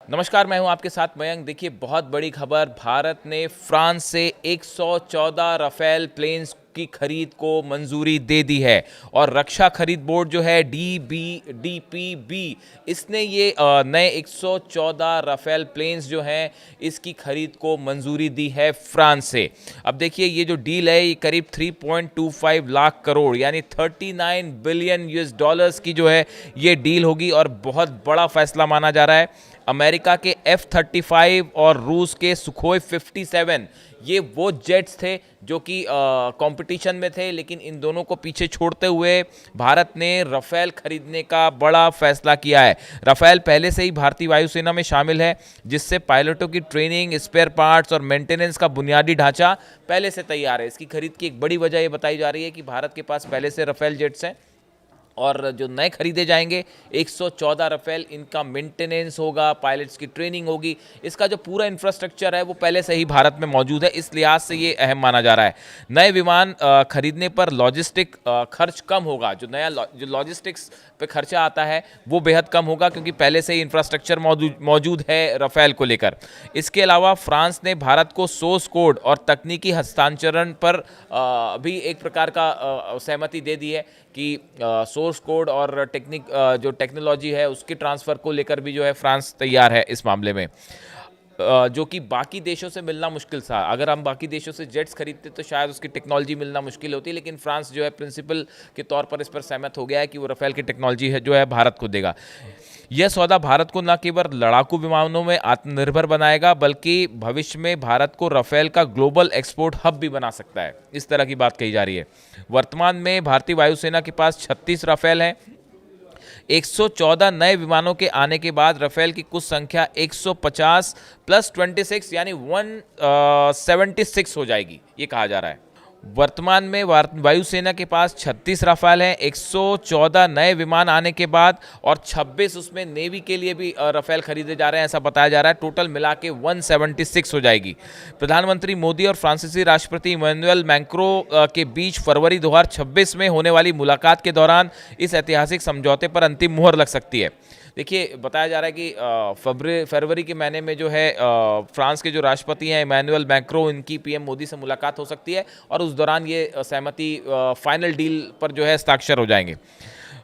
नमस्कार, मैं हूं आपके साथ मयंक। देखिए, बहुत बड़ी खबर। भारत ने फ्रांस से 114 राफेल प्लेन्स की खरीद को मंजूरी दे दी है। और रक्षा खरीद बोर्ड जो है डीपीबी, इसने ये नए 114 राफेल प्लेन्स जो हैं इसकी खरीद को मंजूरी दी है फ्रांस से। अब देखिए, ये जो डील है ये करीब 3.25 लाख करोड़ यानी 39 बिलियन यूएस डॉलर्स की जो है ये डील होगी और बहुत बड़ा फैसला माना जा रहा है। अमेरिका के F-35 और रूस के सुखोई 57 ये वो जेट्स थे जो कि कंपटीशन में थे, लेकिन इन दोनों को पीछे छोड़ते हुए भारत ने राफेल खरीदने का बड़ा फैसला किया है। राफेल पहले से ही भारतीय वायुसेना में शामिल है, जिससे पायलटों की ट्रेनिंग, स्पेयर पार्ट्स और मेंटेनेंस का बुनियादी ढांचा पहले से तैयार है। इसकी खरीद की एक बड़ी वजह ये बताई जा रही है कि भारत के पास पहले से राफेल जेट्स हैं और जो नए खरीदे जाएंगे 114 राफेल, इनका मेंटेनेंस होगा, पायलट्स की ट्रेनिंग होगी, इसका जो पूरा इंफ्रास्ट्रक्चर है वो पहले से ही भारत में मौजूद है। इस लिहाज से ये अहम माना जा रहा है। नए विमान खरीदने पर लॉजिस्टिक खर्च कम होगा। जो लॉजिस्टिक्स पे खर्चा आता है वो बेहद कम होगा, क्योंकि पहले से ही इंफ्रास्ट्रक्चर मौजूद है राफेल को लेकर। इसके अलावा फ्रांस ने भारत को सोर्स कोड और तकनीकी हस्तांतरण पर भी एक प्रकार का सहमति दे दी है कि सोर्स कोड और जो टेक्नोलॉजी है उसके ट्रांसफ़र को लेकर भी जो है फ्रांस तैयार है इस मामले में, जो कि बाकी देशों से मिलना मुश्किल था। अगर हम बाकी देशों से जेट्स खरीदते तो शायद उसकी टेक्नोलॉजी मिलना मुश्किल होती, लेकिन फ्रांस जो है प्रिंसिपल के तौर पर इस पर सहमत हो गया है कि वो राफेल की टेक्नोलॉजी है जो है भारत को देगा। यह सौदा भारत को न केवल लड़ाकू विमानों में आत्मनिर्भर बनाएगा, बल्कि भविष्य में भारत को राफेल का ग्लोबल एक्सपोर्ट हब भी बना सकता है। इस तरह की बात कही जा रही है। वर्तमान में भारतीय वायुसेना के पास 36 राफेल हैं। 114 नए विमानों के आने के बाद राफेल की कुछ संख्या 150 प्लस 26 यानी 176 हो जाएगी, ये कहा जा रहा है। वर्तमान में वायुसेना के पास 36 राफेल हैं। 114 नए विमान आने के बाद और 26 उसमें नेवी के लिए भी राफेल खरीदे जा रहे हैं, ऐसा बताया जा रहा है। टोटल मिला के 176 हो जाएगी। प्रधानमंत्री मोदी और फ्रांसीसी राष्ट्रपति इमैनुअल मैक्रों के बीच फरवरी 2026 में होने वाली मुलाकात के दौरान इस ऐतिहासिक समझौते पर अंतिम मुहर लग सकती है। देखिए, बताया जा रहा है कि फरवरी के महीने में जो है फ्रांस के जो राष्ट्रपति हैं इमैनुअल मैक्रों, इनकी पीएम मोदी से मुलाकात हो सकती है और उस दौरान ये सहमति फाइनल डील पर जो है हस्ताक्षर हो जाएंगे।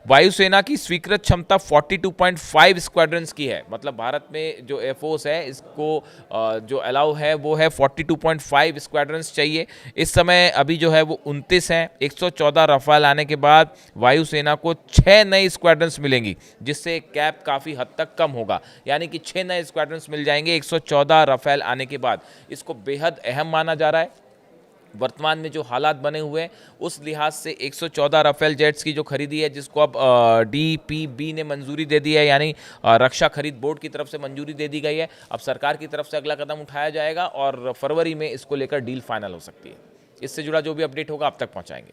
वायुसेना की स्वीकृत क्षमता 42.5 स्क्वाड्रंस की है। मतलब भारत में जो एयरफोर्स है इसको जो अलाउ है वो है 42.5 स्क्वाड्रंस चाहिए। इस समय अभी जो है वो 29 हैं। 114 राफेल आने के बाद वायुसेना को 6 नई स्क्वाड्रंस मिलेंगी, जिससे कैप काफ़ी हद तक कम होगा। यानी कि 6 नए स्क्वाड्रंस मिल जाएंगे 114 राफेल आने के बाद। इसको बेहद अहम माना जा रहा है। वर्तमान में जो हालात बने हुए हैं उस लिहाज से 114 राफेल जेट्स की जो खरीदी है, जिसको अब डीपीबी ने मंजूरी दे दी है, यानी रक्षा खरीद बोर्ड की तरफ से मंजूरी दे दी गई है। अब सरकार की तरफ से अगला कदम उठाया जाएगा और फरवरी में इसको लेकर डील फाइनल हो सकती है। इससे जुड़ा जो भी अपडेट होगा आप तक पहुंचाएंगे।